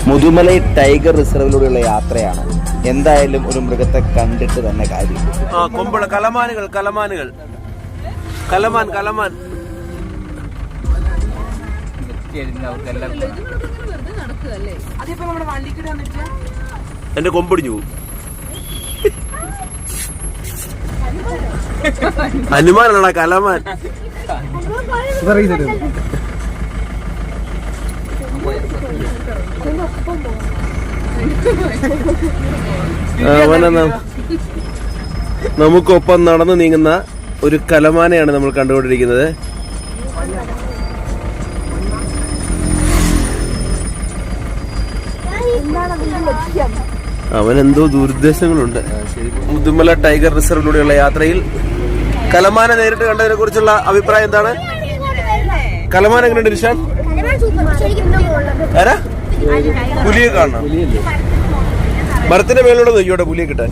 Mudumalai tiger റിസർവിലൂടെയുള്ള യാത്രയാണ്. എന്തായാലും ഒരു മൃഗത്തെ കണ്ടിട്ട് തന്നെ കാര്യം. കലമാനുകൾ കലമാനുകൾ കലമാൻ കലമാൻ എന്റെ കൊമ്പടിഞ്ഞു പോകും. ഹനുമാനാണ് കലമാൻ. നമുക്കൊപ്പം നടന്നു നീങ്ങുന്ന ഒരു കലമാനെയാണ് നമ്മൾ കണ്ടുകൊണ്ടിരിക്കുന്നത്. അവനെന്തോ ദുരുദ്ദേശങ്ങളുണ്ട്. മുതുമല ടൈഗർ റിസർവിലൂടെയുള്ള യാത്രയിൽ കലമാനെ നേരിട്ട് കണ്ടതിനെ കുറിച്ചുള്ള അഭിപ്രായം എന്താണ്? കലമാൻ എങ്ങനെയുണ്ട് നിഷാൻ? ആരാ പുലിയെ കാണണം. മരത്തിന്റെ മേലോടെ നോക്കിയോട്ടെ പുലിയെ കിട്ടാൻ.